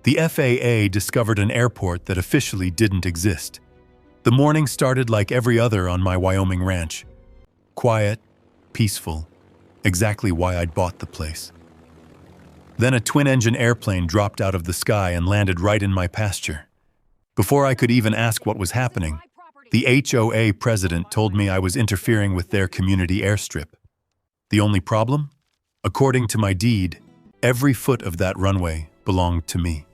The FAA discovered an airport that officially didn't exist. The morning started like every other on my Wyoming ranch. Quiet, peaceful, exactly why I'd bought the place. Then a twin-engine airplane dropped out of the sky and landed right in my pasture. Before I could even ask what was happening, the HOA president told me I was interfering with their community airstrip. The only problem? According to my deed, every foot of that runway belonged to me.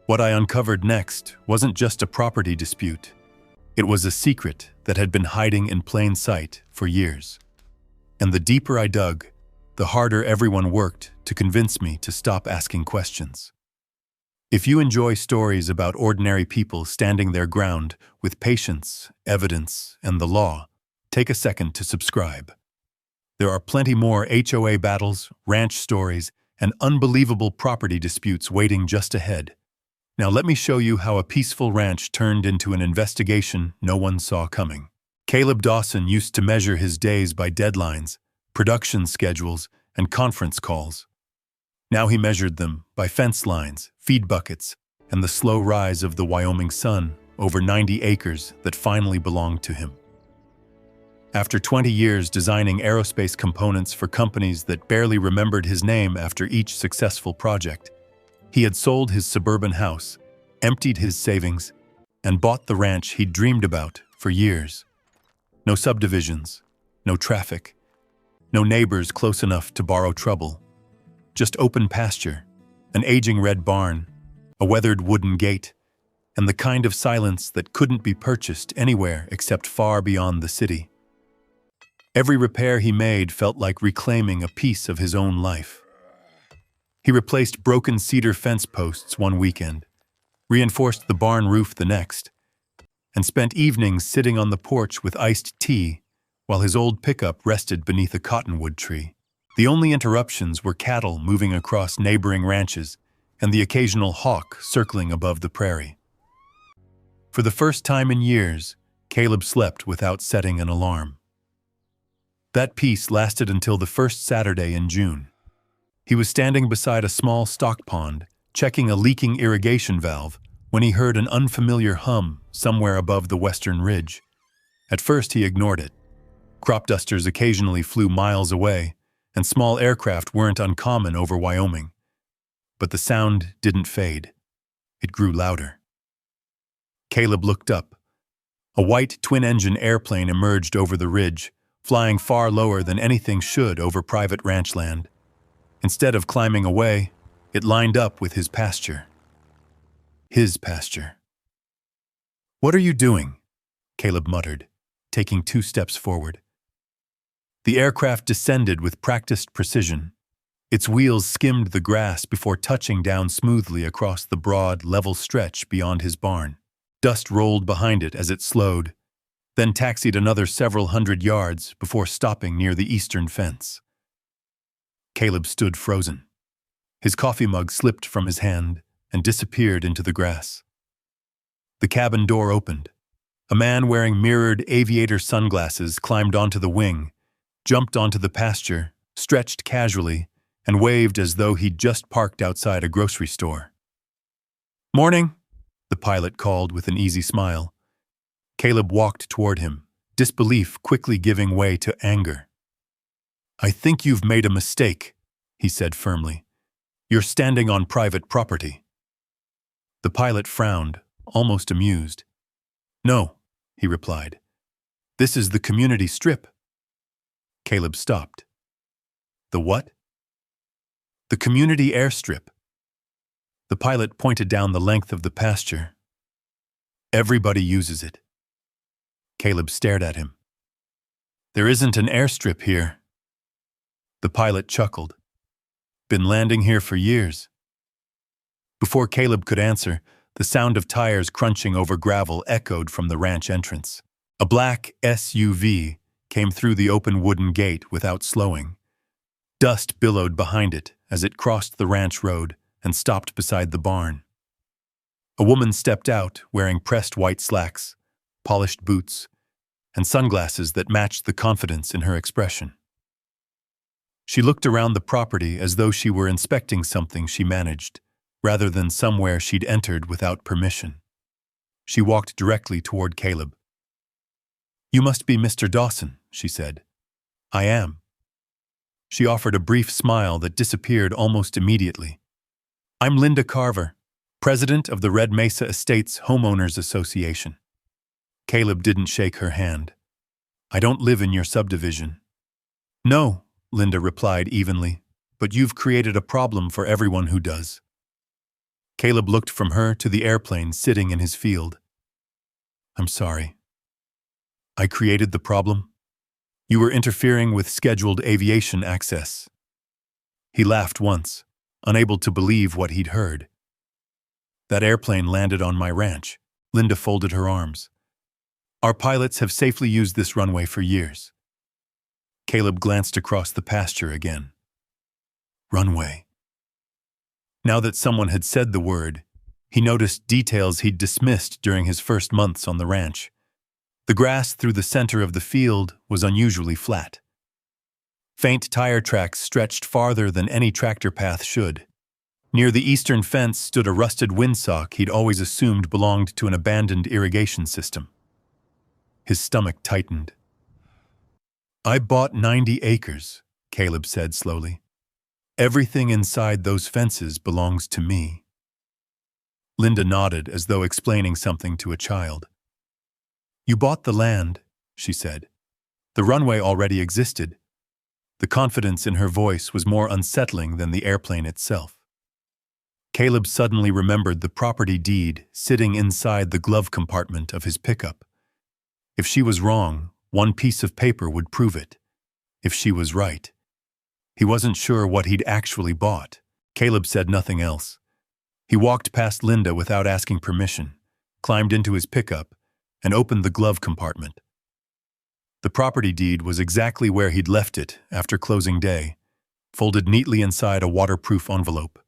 What I uncovered next wasn't just a property dispute. It was a secret that had been hiding in plain sight for years. And the deeper I dug, the harder everyone worked to convince me to stop asking questions. If you enjoy stories about ordinary people standing their ground with patience, evidence, and the law, take a second to subscribe. There are plenty more HOA battles, ranch stories, and unbelievable property disputes waiting just ahead. Now let me show you how a peaceful ranch turned into an investigation no one saw coming. Caleb Dawson used to measure his days by deadlines, production schedules, and conference calls. Now he measured them by fence lines, feed buckets, and the slow rise of the Wyoming sun over 90 acres that finally belonged to him. After 20 years designing aerospace components for companies that barely remembered his name after each successful project, he had sold his suburban house, emptied his savings, and bought the ranch he'd dreamed about for years. No subdivisions, no traffic, no neighbors close enough to borrow trouble. Just open pasture, an aging red barn, a weathered wooden gate, and the kind of silence that couldn't be purchased anywhere except far beyond the city. Every repair he made felt like reclaiming a piece of his own life. He replaced broken cedar fence posts one weekend, reinforced the barn roof the next, and spent evenings sitting on the porch with iced tea while his old pickup rested beneath a cottonwood tree. The only interruptions were cattle moving across neighboring ranches and the occasional hawk circling above the prairie. For the first time in years, Caleb slept without setting an alarm. That peace lasted until the first Saturday in June. He was standing beside a small stock pond, checking a leaking irrigation valve, when he heard an unfamiliar hum somewhere above the western ridge. At first he ignored it. Crop dusters occasionally flew miles away, and small aircraft weren't uncommon over Wyoming. But the sound didn't fade. It grew louder. Caleb looked up. A white twin-engine airplane emerged over the ridge, flying far lower than anything should over private ranch land. Instead of climbing away, it lined up with his pasture. His pasture. "What are you doing?" Caleb muttered, taking 2 steps forward. The aircraft descended with practiced precision. Its wheels skimmed the grass before touching down smoothly across the broad, level stretch beyond his barn. Dust rolled behind it as it slowed, then taxied another several hundred yards before stopping near the eastern fence. Caleb stood frozen. His coffee mug slipped from his hand and disappeared into the grass. The cabin door opened. A man wearing mirrored aviator sunglasses climbed onto the wing, jumped onto the pasture, stretched casually, and waved as though he'd just parked outside a grocery store. "Morning," the pilot called with an easy smile. Caleb walked toward him, disbelief quickly giving way to anger. "I think you've made a mistake," he said firmly. "You're standing on private property." The pilot frowned, almost amused. "No," he replied. "This is the community strip." Caleb stopped. "The what?" "The community airstrip." The pilot pointed down the length of the pasture. "Everybody uses it." Caleb stared at him. "There isn't an airstrip here." The pilot chuckled. "Been landing here for years." Before Caleb could answer, the sound of tires crunching over gravel echoed from the ranch entrance. A black SUV came through the open wooden gate without slowing. Dust billowed behind it as it crossed the ranch road and stopped beside the barn. A woman stepped out wearing pressed white slacks, polished boots, and sunglasses that matched the confidence in her expression. She looked around the property as though she were inspecting something she managed, rather than somewhere she'd entered without permission. She walked directly toward Caleb. "You must be Mr. Dawson," she said. "I am." She offered a brief smile that disappeared almost immediately. "I'm Linda Carver, president of the Red Mesa Estates Homeowners Association." Caleb didn't shake her hand. "I don't live in your subdivision." "No," Linda replied evenly, "but you've created a problem for everyone who does." Caleb looked from her to the airplane sitting in his field. "I'm sorry. I created the problem? You were interfering with scheduled aviation access." He laughed once, unable to believe what he'd heard. "That airplane landed on my ranch." Linda folded her arms. "Our pilots have safely used this runway for years." Caleb glanced across the pasture again. Runway. Now that someone had said the word, he noticed details he'd dismissed during his first months on the ranch. The grass through the center of the field was unusually flat. Faint tire tracks stretched farther than any tractor path should. Near the eastern fence stood a rusted windsock he'd always assumed belonged to an abandoned irrigation system. His stomach tightened. "I bought 90 acres, Caleb said slowly. "Everything inside those fences belongs to me." Linda nodded as though explaining something to a child. "You bought the land," she said. "The runway already existed." The confidence in her voice was more unsettling than the airplane itself. Caleb suddenly remembered the property deed sitting inside the glove compartment of his pickup. If she was wrong, one piece of paper would prove it. If she was right, he wasn't sure what he'd actually bought. Caleb said nothing else. He walked past Linda without asking permission, climbed into his pickup, and opened the glove compartment. The property deed was exactly where he'd left it after closing day, folded neatly inside a waterproof envelope.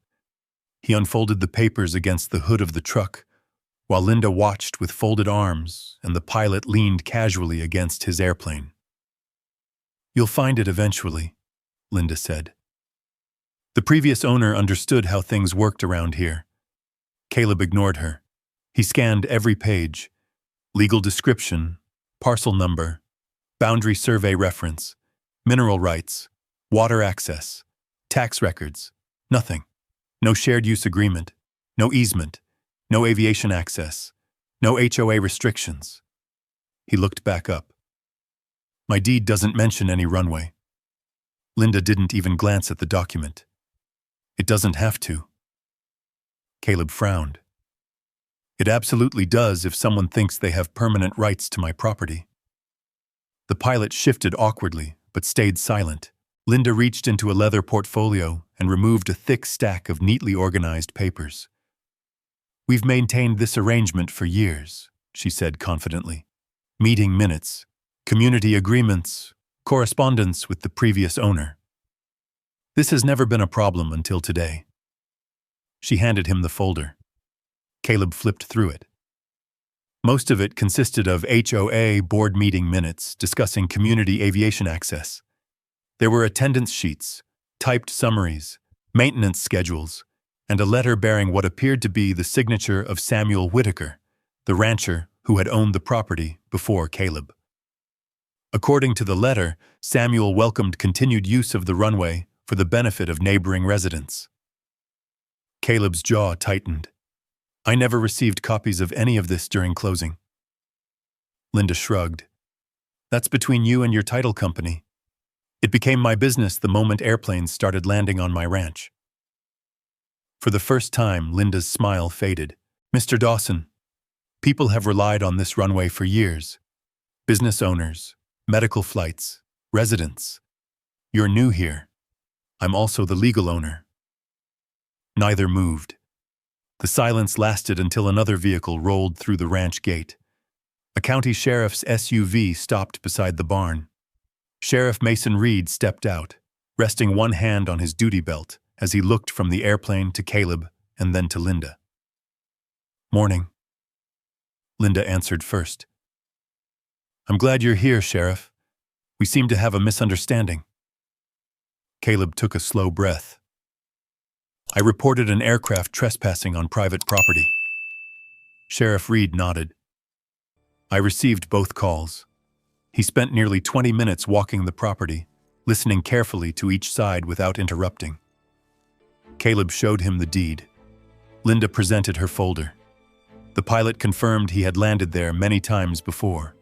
He unfolded the papers against the hood of the truck, while Linda watched with folded arms and the pilot leaned casually against his airplane. "You'll find it eventually," Linda said. The previous owner understood how things worked around here. Caleb ignored her. He scanned every page: legal description, parcel number, boundary survey reference, mineral rights, water access, tax records. Nothing. No shared use agreement, no easement, no aviation access, no HOA restrictions. He looked back up. "My deed doesn't mention any runway." Linda didn't even glance at the document. "It doesn't have to." Caleb frowned. "It absolutely does if someone thinks they have permanent rights to my property." The pilot shifted awkwardly, but stayed silent. Linda reached into a leather portfolio and removed a thick stack of neatly organized papers. "We've maintained this arrangement for years," she said confidently. "Meeting minutes, community agreements, correspondence with the previous owner. This has never been a problem until today." She handed him the folder. Caleb flipped through it. Most of it consisted of HOA board meeting minutes discussing community aviation access. There were attendance sheets, typed summaries, maintenance schedules, and a letter bearing what appeared to be the signature of Samuel Whitaker, the rancher who had owned the property before Caleb. According to the letter, Samuel welcomed continued use of the runway for the benefit of neighboring residents. Caleb's jaw tightened. "I never received copies of any of this during closing." Linda shrugged. "That's between you and your title company. It became my business the moment airplanes started landing on my ranch." For the first time, Linda's smile faded. "Mr. Dawson, people have relied on this runway for years. Business owners, medical flights, residents. You're new here. I'm also the legal owner." Neither moved. The silence lasted until another vehicle rolled through the ranch gate. A county sheriff's SUV stopped beside the barn. Sheriff Mason Reed stepped out, resting one hand on his duty belt as he looked from the airplane to Caleb and then to Linda. "Morning." Linda answered first. "I'm glad you're here, Sheriff. We seem to have a misunderstanding." Caleb took a slow breath. I reported an aircraft trespassing on private property. Sheriff Reed nodded. I received both calls. He spent nearly 20 minutes walking the property, listening carefully to each side without interrupting. Caleb showed him the deed. Linda presented her folder. The pilot confirmed he had landed there many times before.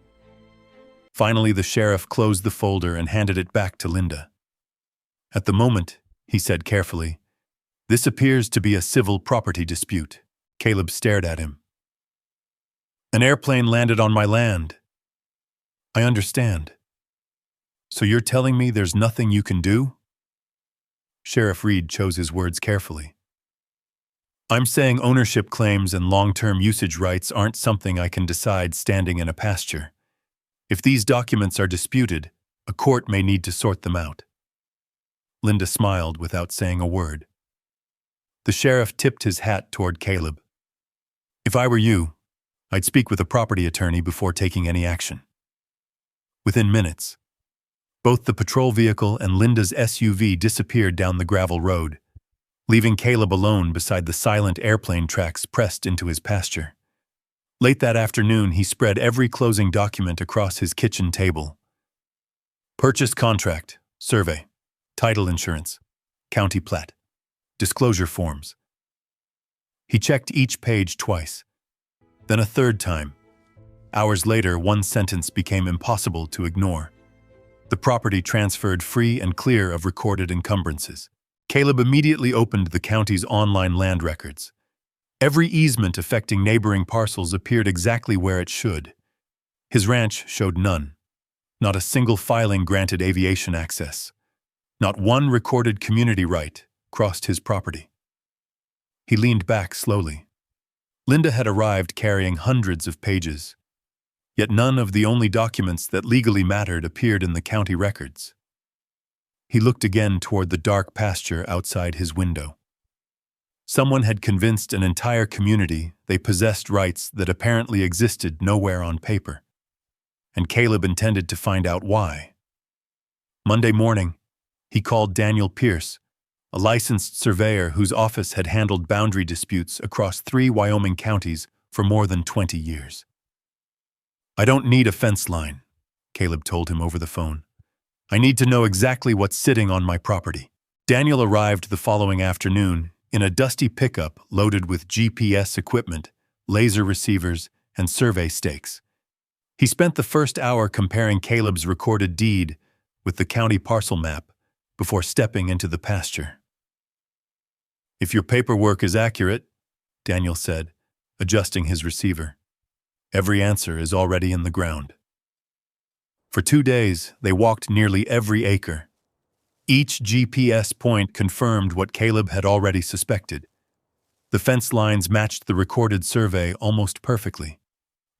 Finally, the sheriff closed the folder and handed it back to Linda. At the moment, he said carefully, "This appears to be a civil property dispute." Caleb stared at him. "An airplane landed on my land." "I understand. So you're telling me there's nothing you can do?" Sheriff Reed chose his words carefully. "I'm saying ownership claims and long-term usage rights aren't something I can decide standing in a pasture. If these documents are disputed, a court may need to sort them out." Linda smiled without saying a word. The sheriff tipped his hat toward Caleb. "If I were you, I'd speak with a property attorney before taking any action." Within minutes, both the patrol vehicle and Linda's SUV disappeared down the gravel road, leaving Caleb alone beside the silent airplane tracks pressed into his pasture. Late that afternoon, he spread every closing document across his kitchen table. Purchase contract, survey, title insurance, county plat, disclosure forms. He checked each page twice, then a third time. Hours later, one sentence became impossible to ignore. The property transferred free and clear of recorded encumbrances. Caleb immediately opened the county's online land records. Every easement affecting neighboring parcels appeared exactly where it should. His ranch showed none. Not a single filing granted aviation access. Not one recorded community right crossed his property. He leaned back slowly. Linda had arrived carrying hundreds of pages. Yet none of the only documents that legally mattered appeared in the county records. He looked again toward the dark pasture outside his window. Someone had convinced an entire community they possessed rights that apparently existed nowhere on paper. And Caleb intended to find out why. Monday morning, he called Daniel Pierce, a licensed surveyor whose office had handled boundary disputes across 3 Wyoming counties for more than 20 years. "I don't need a fence line," Caleb told him over the phone. "I need to know exactly what's sitting on my property." Daniel arrived the following afternoon in a dusty pickup loaded with GPS equipment, laser receivers, and survey stakes. He spent the first hour comparing Caleb's recorded deed with the county parcel map before stepping into the pasture. "If your paperwork is accurate," Daniel said, adjusting his receiver, "every answer is already in the ground." For 2 days, they walked nearly every acre. Each GPS point confirmed what Caleb had already suspected. The fence lines matched the recorded survey almost perfectly.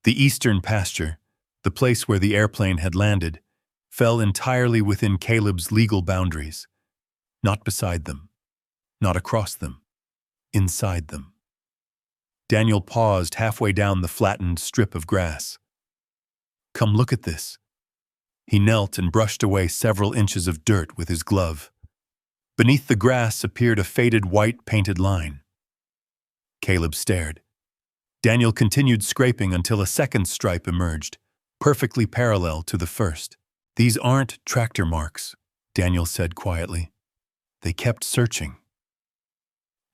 The eastern pasture, the place where the airplane had landed, fell entirely within Caleb's legal boundaries. Not beside them, not across them, inside them. Daniel paused halfway down the flattened strip of grass. "Come look at this." He knelt and brushed away several inches of dirt with his glove. Beneath the grass appeared a faded white painted line. Caleb stared. Daniel continued scraping until a second stripe emerged, perfectly parallel to the first. "These aren't tractor marks," Daniel said quietly. They kept searching.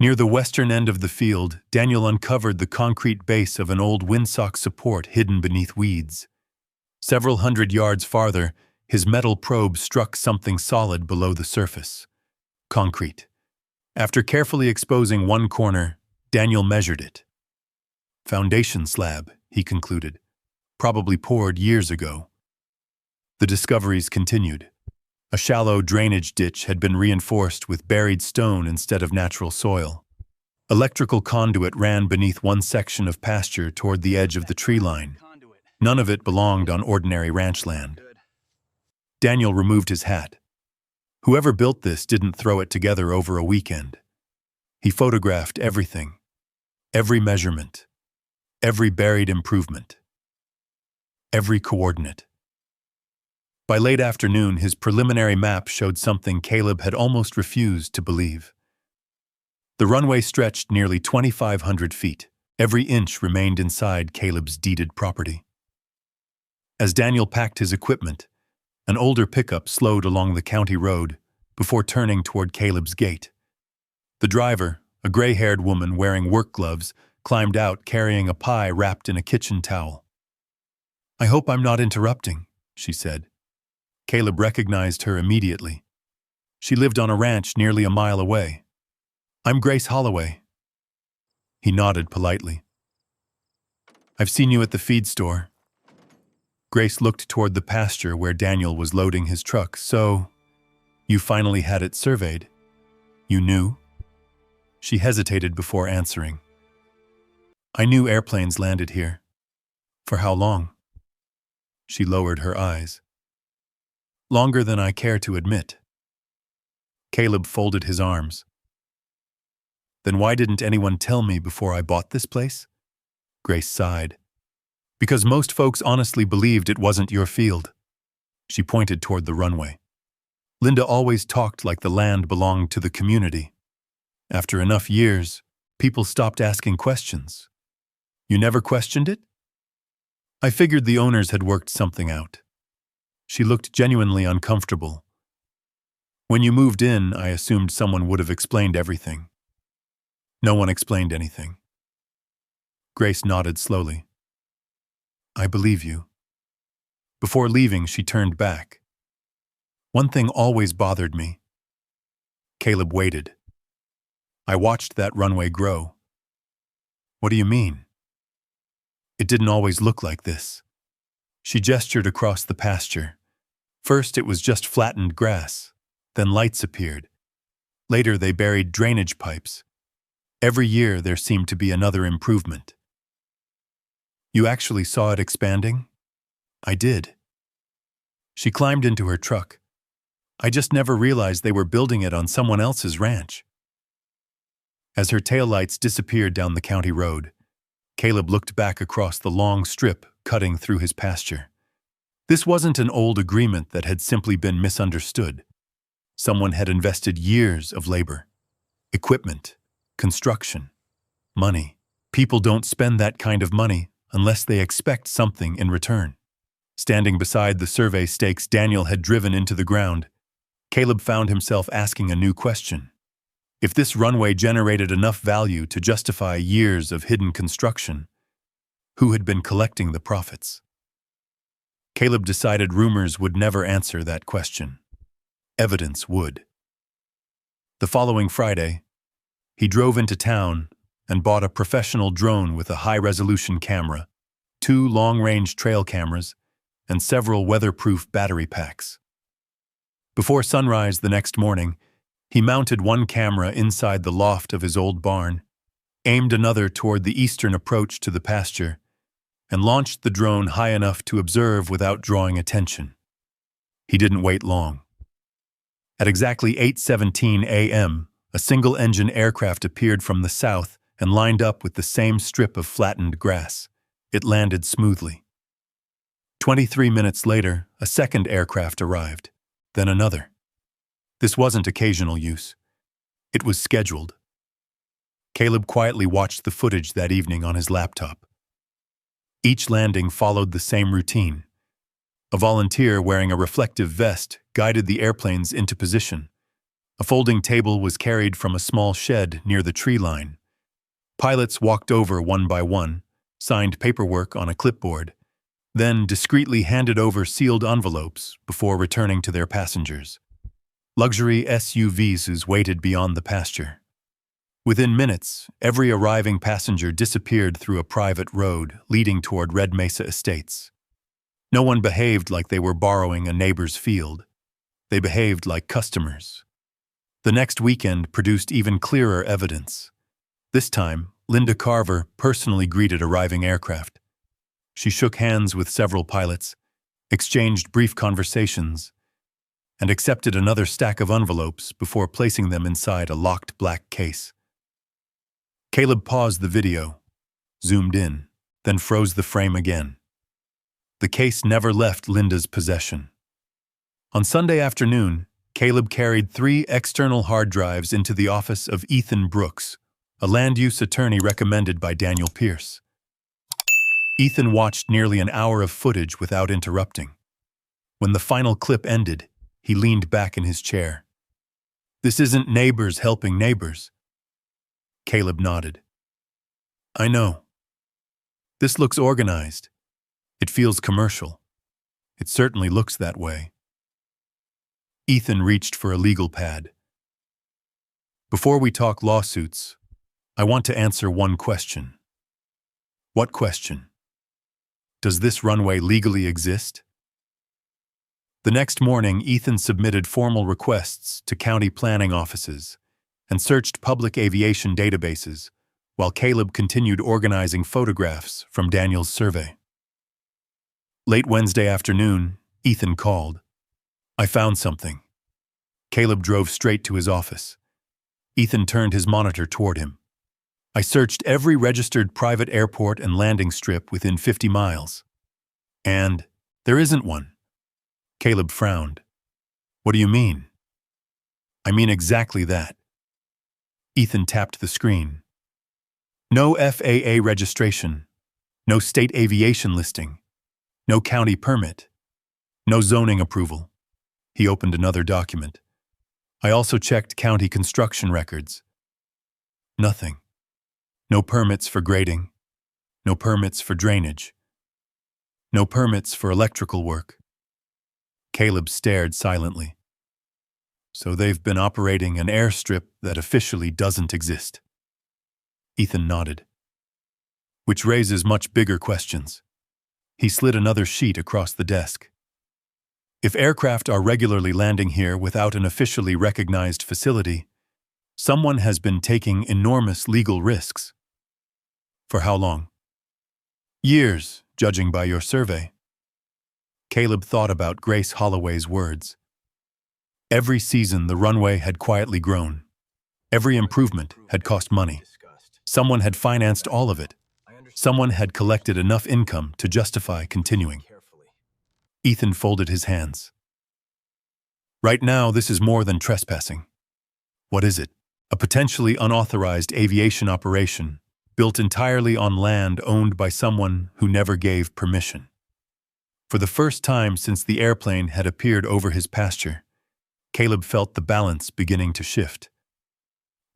Near the western end of the field, Daniel uncovered the concrete base of an old windsock support hidden beneath weeds. Several hundred yards farther, his metal probe struck something solid below the surface. Concrete. After carefully exposing one corner, Daniel measured it. "Foundation slab," he concluded. "Probably poured years ago." The discoveries continued. A shallow drainage ditch had been reinforced with buried stone instead of natural soil. Electrical conduit ran beneath one section of pasture toward the edge of the tree line. None of it belonged on ordinary ranch land. Daniel removed his hat. Whoever built this didn't throw it together over a weekend. He photographed everything, every measurement, every buried improvement, every coordinate. By late afternoon, his preliminary map showed something Caleb had almost refused to believe. The runway stretched nearly 2,500 feet. Every inch remained inside Caleb's deeded property. As Daniel packed his equipment, an older pickup slowed along the county road before turning toward Caleb's gate. The driver, a gray-haired woman wearing work gloves, climbed out carrying a pie wrapped in a kitchen towel. "I hope I'm not interrupting," she said. Caleb recognized her immediately. She lived on a ranch nearly a mile away. "I'm Grace Holloway." He nodded politely. "I've seen you at the feed store." Grace looked toward the pasture where Daniel was loading his truck. "So, you finally had it surveyed? You knew?" She hesitated before answering. "I knew airplanes landed here." "For how long?" She lowered her eyes. "Longer than I care to admit." Caleb folded his arms. "Then why didn't anyone tell me before I bought this place?" Grace sighed. "Because most folks honestly believed it wasn't your field." She pointed toward the runway. "Linda always talked like the land belonged to the community. After enough years, people stopped asking questions." "You never questioned it?" "I figured the owners had worked something out." She looked genuinely uncomfortable. "When you moved in, I assumed someone would have explained everything." "No one explained anything." Grace nodded slowly. "I believe you." Before leaving, she turned back. "One thing always bothered me." Caleb waited. "I watched that runway grow." "What do you mean?" "It didn't always look like this." She gestured across the pasture. "First it was just flattened grass. Then lights appeared. Later they buried drainage pipes. Every year there seemed to be another improvement." "You actually saw it expanding?" "I did." She climbed into her truck. "I just never realized they were building it on someone else's ranch." As her taillights disappeared down the county road, Caleb looked back across the long strip cutting through his pasture. This wasn't an old agreement that had simply been misunderstood. Someone had invested years of labor, equipment, construction, money. People don't spend that kind of money unless they expect something in return. Standing beside the survey stakes Daniel had driven into the ground, Caleb found himself asking a new question. If this runway generated enough value to justify years of hidden construction, who had been collecting the profits? Caleb decided rumors would never answer that question. Evidence would. The following Friday, he drove into town and bought a professional drone with a high-resolution camera, 2 long-range trail cameras, and several weatherproof battery packs. Before sunrise the next morning, he mounted one camera inside the loft of his old barn, aimed another toward the eastern approach to the pasture, and launched the drone high enough to observe without drawing attention. He didn't wait long. At exactly 8:17 a.m., a single-engine aircraft appeared from the south and lined up with the same strip of flattened grass. It landed smoothly. 23 minutes later, a second aircraft arrived, then another. This wasn't occasional use. It was scheduled. Caleb quietly watched the footage that evening on his laptop. Each landing followed the same routine. A volunteer wearing a reflective vest guided the airplanes into position. A folding table was carried from a small shed near the tree line. Pilots walked over one by one, signed paperwork on a clipboard, then discreetly handed over sealed envelopes before returning to their passengers. Luxury SUVs waited beyond the pasture. Within minutes, every arriving passenger disappeared through a private road leading toward Red Mesa Estates. No one behaved like they were borrowing a neighbor's field. They behaved like customers. The next weekend produced even clearer evidence. This time, Linda Carver personally greeted arriving aircraft. She shook hands with several pilots, exchanged brief conversations, and accepted another stack of envelopes before placing them inside a locked black case. Caleb paused the video, zoomed in, then froze the frame again. The case never left Linda's possession. On Sunday afternoon, Caleb carried 3 external hard drives into the office of Ethan Brooks, a land use attorney recommended by Daniel Pierce. Ethan watched nearly an hour of footage without interrupting. When the final clip ended, he leaned back in his chair. "This isn't neighbors helping neighbors." Caleb nodded. "I know. This looks organized. It feels commercial. It certainly looks that way." Ethan reached for a legal pad. "Before we talk lawsuits, I want to answer one question." "What question?" "Does this runway legally exist?" The next morning, Ethan submitted formal requests to county planning offices and searched public aviation databases, while Caleb continued organizing photographs from Daniel's survey. Late Wednesday afternoon, Ethan called. "I found something." Caleb drove straight to his office. Ethan turned his monitor toward him. "I searched every registered private airport and landing strip within 50 miles. And there isn't one." Caleb frowned. "What do you mean?" "I mean exactly that." Ethan tapped the screen. "No FAA registration, no state aviation listing, no county permit, no zoning approval." He opened another document. "I also checked county construction records. Nothing. No permits for grading, no permits for drainage, no permits for electrical work." Caleb stared silently. "So they've been operating an airstrip that officially doesn't exist." Ethan nodded. "Which raises much bigger questions." He slid another sheet across the desk. "If aircraft are regularly landing here without an officially recognized facility, someone has been taking enormous legal risks." "For how long?" "Years, judging by your survey." Caleb thought about Grace Holloway's words. Every season the runway had quietly grown. Every improvement had cost money. Someone had financed all of it. Someone had collected enough income to justify continuing. Ethan folded his hands. "Right now, this is more than trespassing." "What is it?" "A potentially unauthorized aviation operation, built entirely on land owned by someone who never gave permission." For the first time since the airplane had appeared over his pasture, Caleb felt the balance beginning to shift.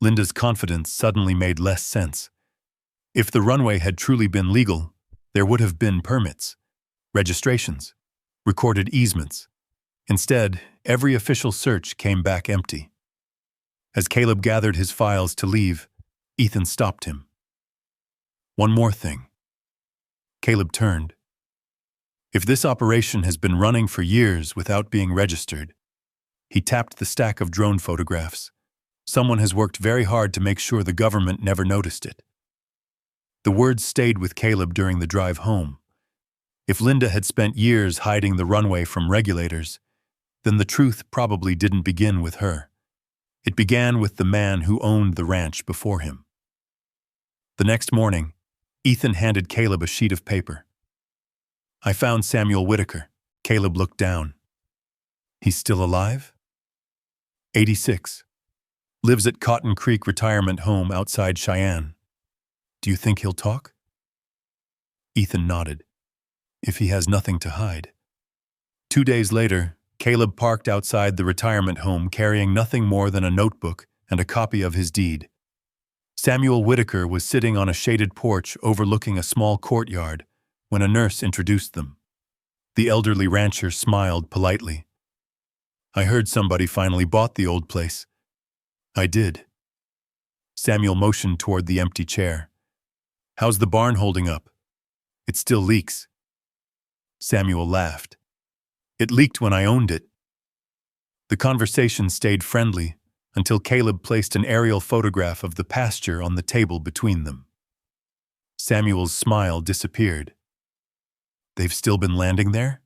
Linda's confidence suddenly made less sense. If the runway had truly been legal, there would have been permits, registrations, recorded easements. Instead, every official search came back empty. As Caleb gathered his files to leave, Ethan stopped him. "One more thing." Caleb turned. "If this operation has been running for years without being registered," he tapped the stack of drone photographs, "someone has worked very hard to make sure the government never noticed it." The words stayed with Caleb during the drive home. If Linda had spent years hiding the runway from regulators, then the truth probably didn't begin with her. It began with the man who owned the ranch before him. The next morning, Ethan handed Caleb a sheet of paper. "I found Samuel Whitaker." Caleb looked down. "He's still alive?" 86. Lives at Cotton Creek Retirement Home outside Cheyenne. "Do you think he'll talk?" Ethan nodded. "If he has nothing to hide." 2 days later, Caleb parked outside the retirement home carrying nothing more than a notebook and a copy of his deed. Samuel Whitaker was sitting on a shaded porch overlooking a small courtyard when a nurse introduced them. The elderly rancher smiled politely. "I heard somebody finally bought the old place." "I did." Samuel motioned toward the empty chair. "How's the barn holding up?" "It still leaks." Samuel laughed. "It leaked when I owned it." The conversation stayed friendly until Caleb placed an aerial photograph of the pasture on the table between them. Samuel's smile disappeared. "They've still been landing there?"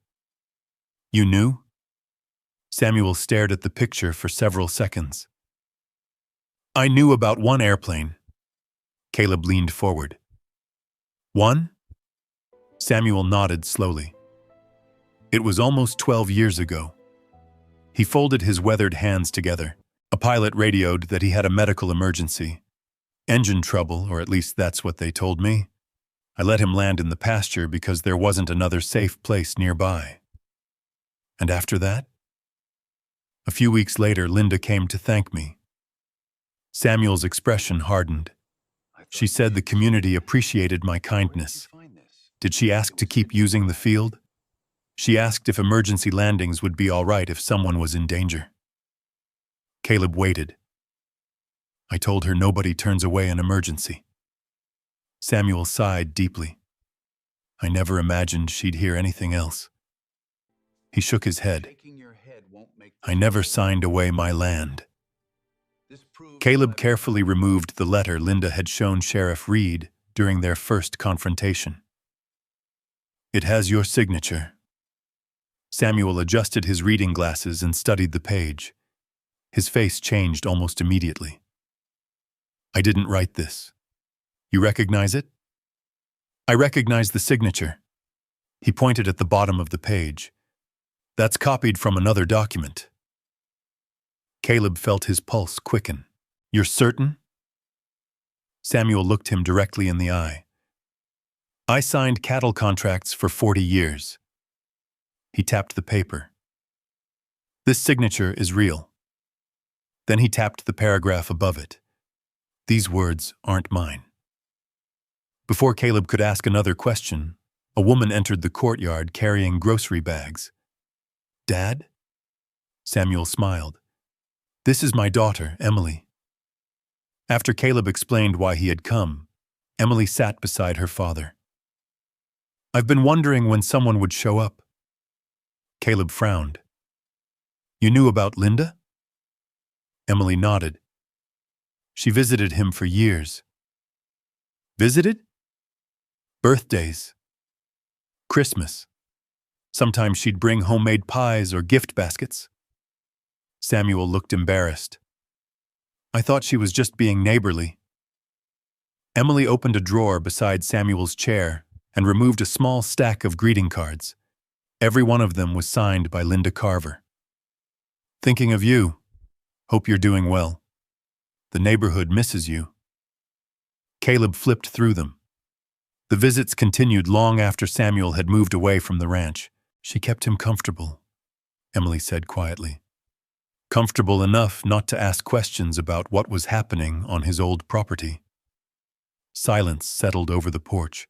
"You knew?" Samuel stared at the picture for several seconds. "I knew about one airplane." Caleb leaned forward. "One?" Samuel nodded slowly. "It was almost 12 years ago. He folded his weathered hands together. A pilot radioed that he had a medical emergency. Engine trouble, or at least that's what they told me. I let him land in the pasture because there wasn't another safe place nearby. And after that? A few weeks later, Linda came to thank me. Samuel's expression hardened. She said the community appreciated my kindness. Did she ask to keep using the field? She asked if emergency landings would be all right if someone was in danger. Caleb waited. I told her nobody turns away an emergency. Samuel sighed deeply. I never imagined she'd hear anything else. He shook his head. I never signed away my land. Caleb carefully removed the letter Linda had shown Sheriff Reed during their first confrontation. It has your signature. Samuel adjusted his reading glasses and studied the page. His face changed almost immediately. I didn't write this. You recognize it? I recognize the signature. He pointed at the bottom of the page. That's copied from another document. Caleb felt his pulse quicken. You're certain? Samuel looked him directly in the eye. I signed cattle contracts for 40 years. He tapped the paper. This signature is real. Then he tapped the paragraph above it. These words aren't mine. Before Caleb could ask another question, a woman entered the courtyard carrying grocery bags. Dad? Samuel smiled. This is my daughter, Emily. After Caleb explained why he had come, Emily sat beside her father. I've been wondering when someone would show up. Caleb frowned. You knew about Linda? Emily nodded. She visited him for years. Visited? Birthdays. Christmas. Sometimes she'd bring homemade pies or gift baskets. Samuel looked embarrassed. I thought she was just being neighborly. Emily opened a drawer beside Samuel's chair and removed a small stack of greeting cards. Every one of them was signed by Linda Carver. Thinking of you. Hope you're doing well. The neighborhood misses you. Caleb flipped through them. The visits continued long after Samuel had moved away from the ranch. She kept him comfortable, Emily said quietly. Comfortable enough not to ask questions about what was happening on his old property. Silence settled over the porch.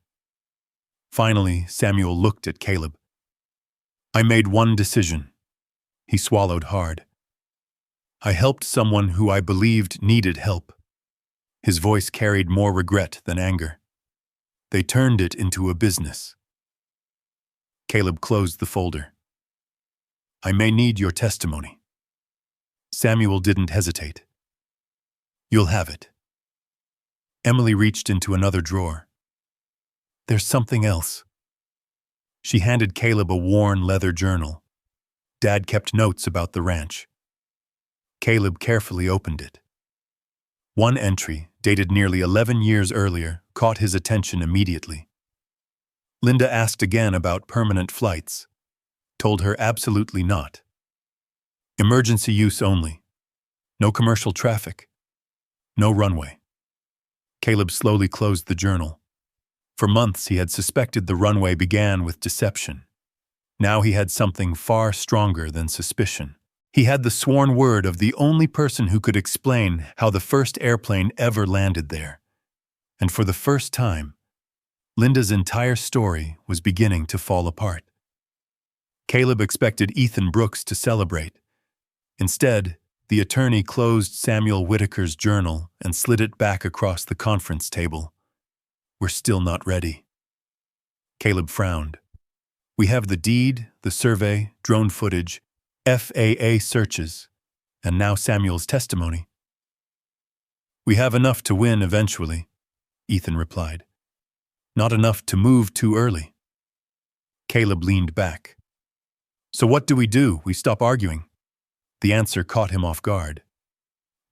Finally, Samuel looked at Caleb. I made one decision. He swallowed hard. I helped someone who I believed needed help. His voice carried more regret than anger. They turned it into a business. Caleb closed the folder. I may need your testimony. Samuel didn't hesitate. You'll have it. Emily reached into another drawer. There's something else. She handed Caleb a worn leather journal. Dad kept notes about the ranch. Caleb carefully opened it. One entry, dated nearly 11 years earlier, caught his attention immediately. Linda asked again about permanent flights. Told her absolutely not. Emergency use only. No commercial traffic. No runway. Caleb slowly closed the journal. For months he had suspected the runway began with deception. Now he had something far stronger than suspicion. He had the sworn word of the only person who could explain how the first airplane ever landed there. And for the first time, Linda's entire story was beginning to fall apart. Caleb expected Ethan Brooks to celebrate. Instead, the attorney closed Samuel Whitaker's journal and slid it back across the conference table. We're still not ready. Caleb frowned. We have the deed, the survey, drone footage, FAA searches, and now Samuel's testimony. We have enough to win eventually, Ethan replied. Not enough to move too early. Caleb leaned back. So what do? We stop arguing? The answer caught him off guard.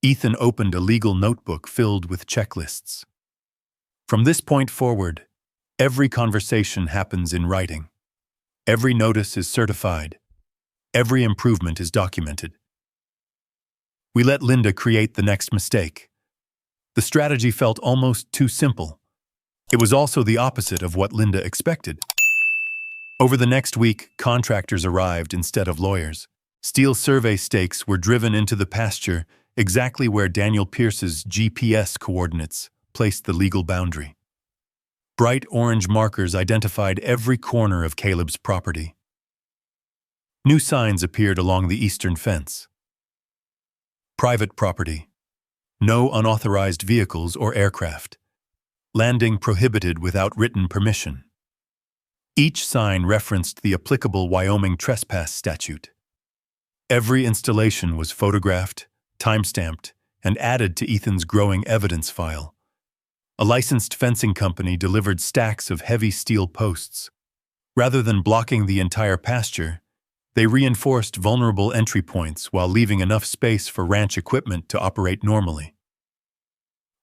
Ethan opened a legal notebook filled with checklists. From this point forward, every conversation happens in writing. Every notice is certified. Every improvement is documented. We let Linda create the next mistake. The strategy felt almost too simple. It was also the opposite of what Linda expected. Over the next week, contractors arrived instead of lawyers. Steel survey stakes were driven into the pasture exactly where Daniel Pierce's GPS coordinates placed the legal boundary. Bright orange markers identified every corner of Caleb's property. New signs appeared along the eastern fence. Private property. No unauthorized vehicles or aircraft. Landing prohibited without written permission. Each sign referenced the applicable Wyoming trespass statute. Every installation was photographed, time-stamped, and added to Ethan's growing evidence file. A licensed fencing company delivered stacks of heavy steel posts. Rather than blocking the entire pasture, they reinforced vulnerable entry points while leaving enough space for ranch equipment to operate normally.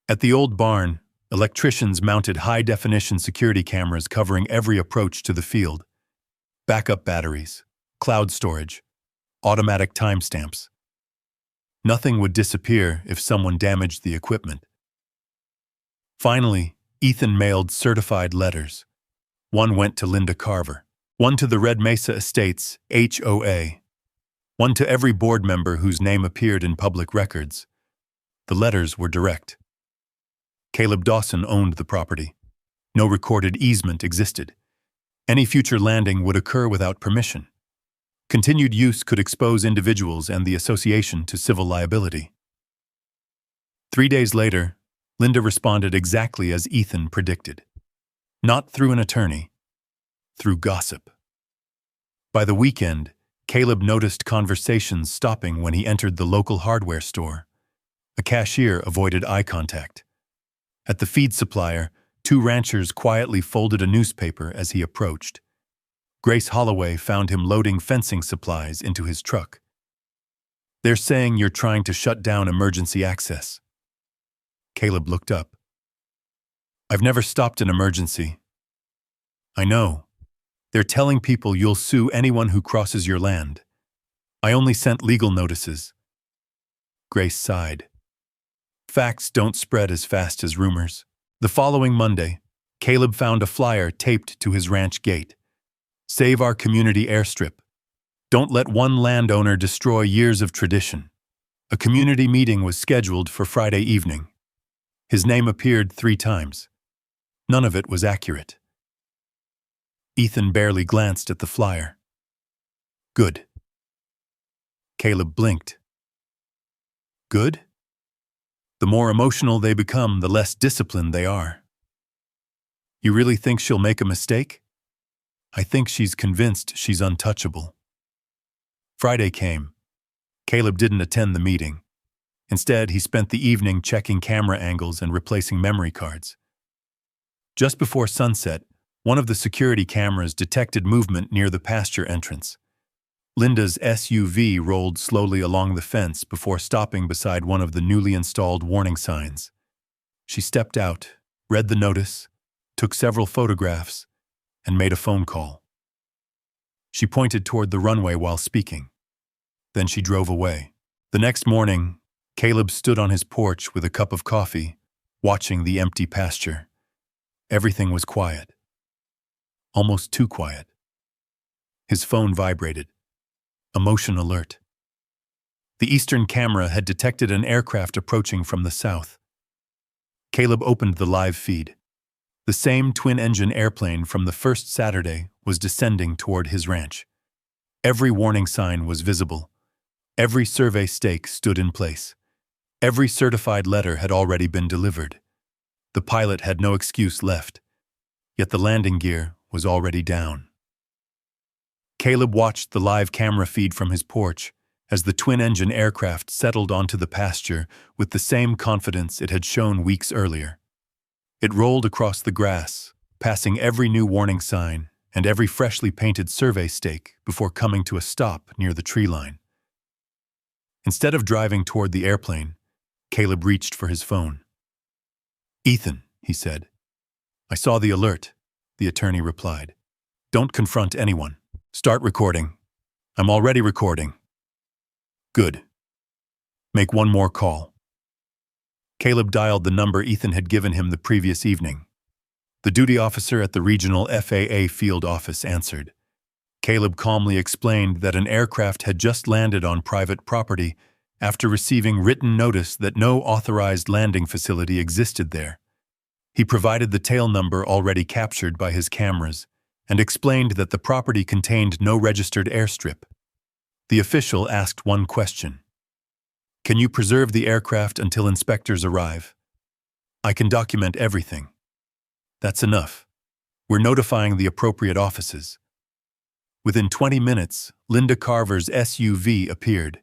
At the old barn, electricians mounted high-definition security cameras covering every approach to the field. Backup batteries, cloud storage, automatic timestamps. Nothing would disappear if someone damaged the equipment. Finally, Ethan mailed certified letters. One went to Linda Carver, one to the Red Mesa Estates HOA, one to every board member whose name appeared in public records. The letters were direct. Caleb Dawson owned the property. No recorded easement existed. Any future landing would occur without permission. Continued use could expose individuals and the association to civil liability. 3 days later, Linda responded exactly as Ethan predicted. Not through an attorney, through gossip. By the weekend, Caleb noticed conversations stopping when he entered the local hardware store. A cashier avoided eye contact. At the feed supplier, 2 ranchers quietly folded a newspaper as he approached. Grace Holloway found him loading fencing supplies into his truck. "They're saying you're trying to shut down emergency access." Caleb looked up. "I've never stopped an emergency." "I know. They're telling people you'll sue anyone who crosses your land. I only sent legal notices." Grace sighed. Facts don't spread as fast as rumors. The following Monday, Caleb found a flyer taped to his ranch gate. "Save our community airstrip. Don't let one landowner destroy years of tradition." A community meeting was scheduled for Friday evening. His name appeared 3 times. None of it was accurate. Ethan barely glanced at the flyer. "Good." Caleb blinked. "Good?" The more emotional they become, the less disciplined they are. "You really think she'll make a mistake?" "I think she's convinced she's untouchable." Friday came. Caleb didn't attend the meeting. Instead, he spent the evening checking camera angles and replacing memory cards. Just before sunset, one of the security cameras detected movement near the pasture entrance. Linda's SUV rolled slowly along the fence before stopping beside one of the newly installed warning signs. She stepped out, read the notice, took several photographs, and made a phone call. She pointed toward the runway while speaking. Then she drove away. The next morning, Caleb stood on his porch with a cup of coffee, watching the empty pasture. Everything was quiet. Almost too quiet. His phone vibrated. A motion alert. The eastern camera had detected an aircraft approaching from the south. Caleb opened the live feed. The same twin-engine airplane from the first Saturday was descending toward his ranch. Every warning sign was visible. Every survey stake stood in place. Every certified letter had already been delivered. The pilot had no excuse left, yet the landing gear was already down. Caleb watched the live camera feed from his porch as the twin-engine aircraft settled onto the pasture with the same confidence it had shown weeks earlier. It rolled across the grass, passing every new warning sign and every freshly painted survey stake before coming to a stop near the tree line. Instead of driving toward the airplane, Caleb reached for his phone. "Ethan," he said. "I saw the alert," the attorney replied. "Don't confront anyone. Start recording. I'm already recording. Good. Make one more call. Caleb dialed the number Ethan had given him the previous evening. The duty officer at the regional FAA field office answered. Caleb calmly explained that an aircraft had just landed on private property after receiving written notice that no authorized landing facility existed there. He provided the tail number already captured by his cameras and explained that the property contained no registered airstrip. The official asked one question. Can you preserve the aircraft until inspectors arrive? I can document everything. That's enough. We're notifying the appropriate offices. Within 20 minutes, Linda Carver's SUV appeared.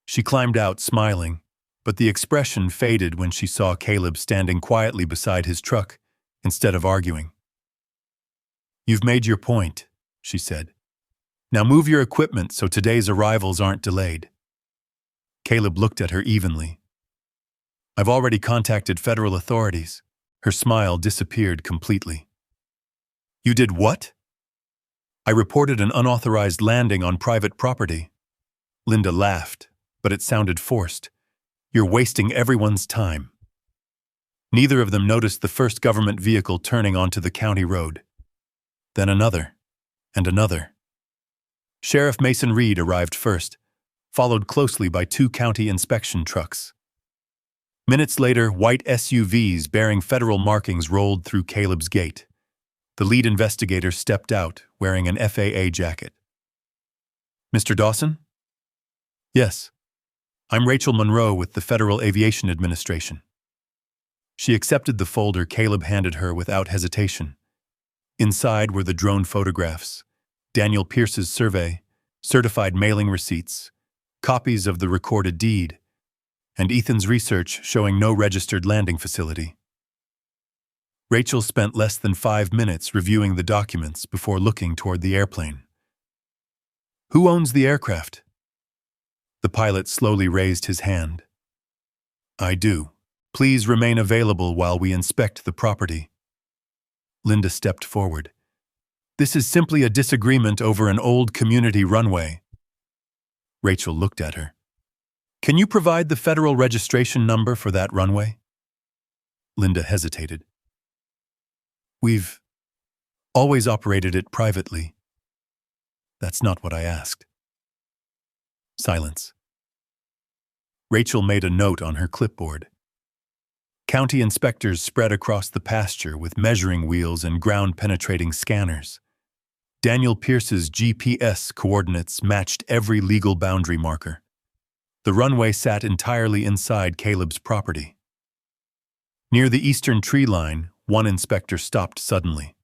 She climbed out smiling, but the expression faded when she saw Caleb standing quietly beside his truck instead of arguing. You've made your point, she said. Now move your equipment so today's arrivals aren't delayed. Caleb looked at her evenly. I've already contacted federal authorities. Her smile disappeared completely. You did what? I reported an unauthorized landing on private property. Linda laughed, but it sounded forced. You're wasting everyone's time. Neither of them noticed the first government vehicle turning onto the county road. Then another, and another. Sheriff Mason Reed arrived first, followed closely by 2 county inspection trucks. Minutes later, white SUVs bearing federal markings rolled through Caleb's gate. The lead investigator stepped out, wearing an FAA jacket. Mr. Dawson? Yes. I'm Rachel Monroe with the Federal Aviation Administration. She accepted the folder Caleb handed her without hesitation. Inside were the drone photographs, Daniel Pierce's survey, certified mailing receipts, copies of the recorded deed, and Ethan's research showing no registered landing facility. Rachel spent less than 5 minutes reviewing the documents before looking toward the airplane. Who owns the aircraft? The pilot slowly raised his hand. I do. Please remain available while we inspect the property. Linda stepped forward. This is simply a disagreement over an old community runway. Rachel looked at her. Can you provide the federal registration number for that runway? Linda hesitated. We've always operated it privately. That's not what I asked. Silence. Rachel made a note on her clipboard. County inspectors spread across the pasture with measuring wheels and ground-penetrating scanners. Daniel Pierce's GPS coordinates matched every legal boundary marker. The runway sat entirely inside Caleb's property. Near the eastern tree line, one inspector stopped suddenly.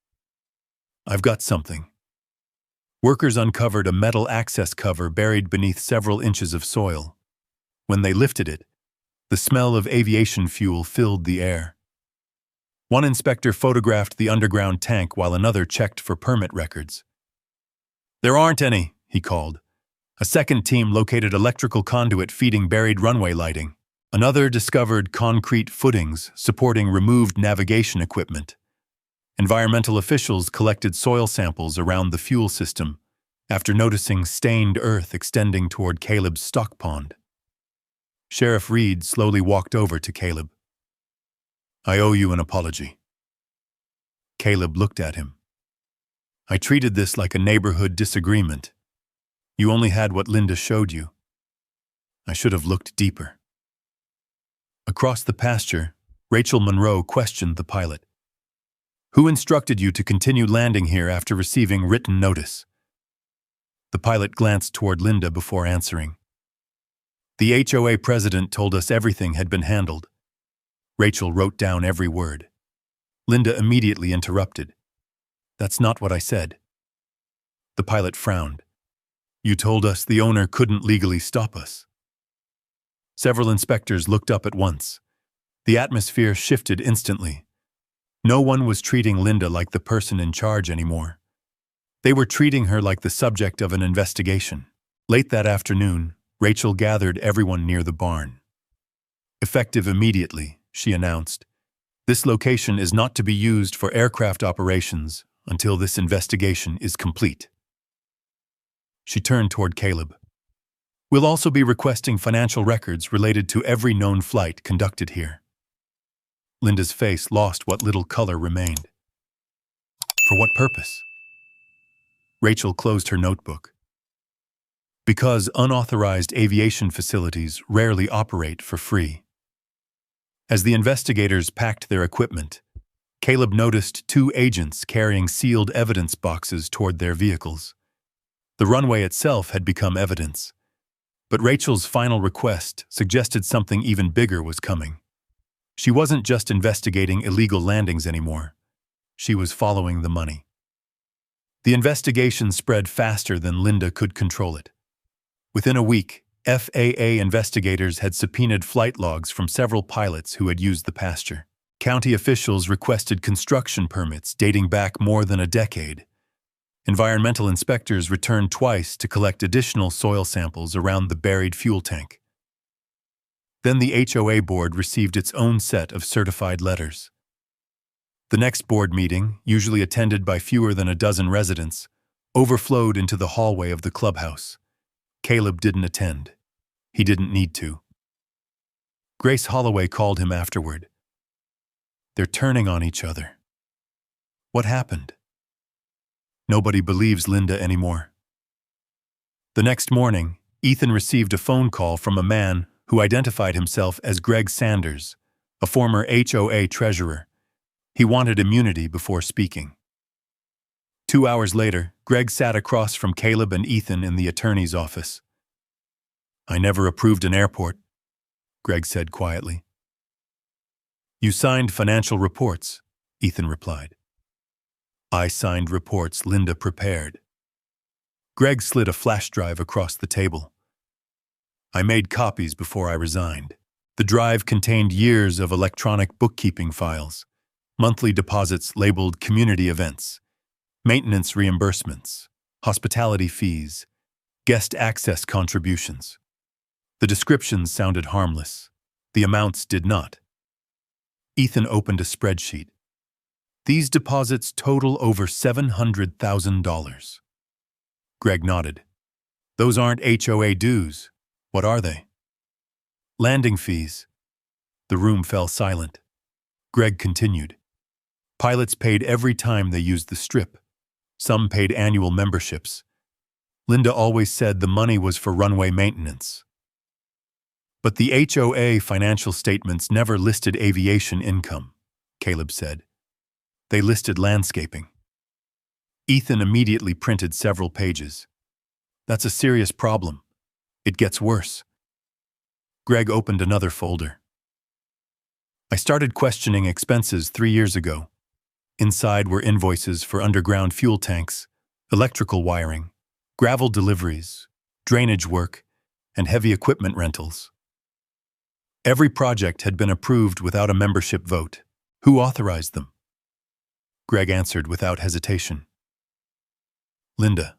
I've got something. Workers uncovered a metal access cover buried beneath several inches of soil. When they lifted it, the smell of aviation fuel filled the air. One inspector photographed the underground tank while another checked for permit records. There aren't any, he called. A second team located electrical conduit feeding buried runway lighting. Another discovered concrete footings supporting removed navigation equipment. Environmental officials collected soil samples around the fuel system after noticing stained earth extending toward Caleb's stock pond. Sheriff Reed slowly walked over to Caleb. I owe you an apology. Caleb looked at him. I treated this like a neighborhood disagreement. You only had what Linda showed you. I should have looked deeper. Across the pasture, Rachel Monroe questioned the pilot. Who instructed you to continue landing here after receiving written notice? The pilot glanced toward Linda before answering. The HOA president told us everything had been handled. Rachel wrote down every word. Linda immediately interrupted. That's not what I said. The pilot frowned. You told us the owner couldn't legally stop us. Several inspectors looked up at once. The atmosphere shifted instantly. No one was treating Linda like the person in charge anymore. They were treating her like the subject of an investigation. Late that afternoon, Rachel gathered everyone near the barn. Effective immediately, she announced, this location is not to be used for aircraft operations until this investigation is complete. She turned toward Caleb. We'll also be requesting financial records related to every known flight conducted here. Linda's face lost what little color remained. For what purpose? Rachel closed her notebook. Because unauthorized aviation facilities rarely operate for free. As the investigators packed their equipment, Caleb noticed two agents carrying sealed evidence boxes toward their vehicles. The runway itself had become evidence, but Rachel's final request suggested something even bigger was coming. She wasn't just investigating illegal landings anymore. She was following the money. The investigation spread faster than Linda could control it. Within a week, FAA investigators had subpoenaed flight logs from several pilots who had used the pasture. County officials requested construction permits dating back more than a decade. Environmental inspectors returned twice to collect additional soil samples around the buried fuel tank. Then the HOA board received its own set of certified letters. The next board meeting, usually attended by fewer than a dozen residents, overflowed into the hallway of the clubhouse. Caleb didn't attend. He didn't need to. Grace Holloway called him afterward. They're turning on each other. What happened? Nobody believes Linda anymore. The next morning, Ethan received a phone call from a man who identified himself as Greg Sanders, a former HOA treasurer. He wanted immunity before speaking. 2 hours later, Greg sat across from Caleb and Ethan in the attorney's office. I never approved an airport, Greg said quietly. You signed financial reports, Ethan replied. I signed reports Linda prepared. Greg slid a flash drive across the table. I made copies before I resigned. The drive contained years of electronic bookkeeping files, monthly deposits labeled community events, maintenance reimbursements, hospitality fees, guest access contributions. The descriptions sounded harmless. The amounts did not. Ethan opened a spreadsheet. These deposits total over $700,000. Greg nodded. Those aren't HOA dues. What are they? Landing fees. The room fell silent. Greg continued. Pilots paid every time they used the strip. Some paid annual memberships. Linda always said the money was for runway maintenance. But the HOA financial statements never listed aviation income, Caleb said. They listed landscaping. Ethan immediately printed several pages. That's a serious problem. It gets worse. Greg opened another folder. I started questioning expenses 3 years ago. Inside were invoices for underground fuel tanks, electrical wiring, gravel deliveries, drainage work, and heavy equipment rentals. Every project had been approved without a membership vote. Who authorized them? Greg answered without hesitation. Linda.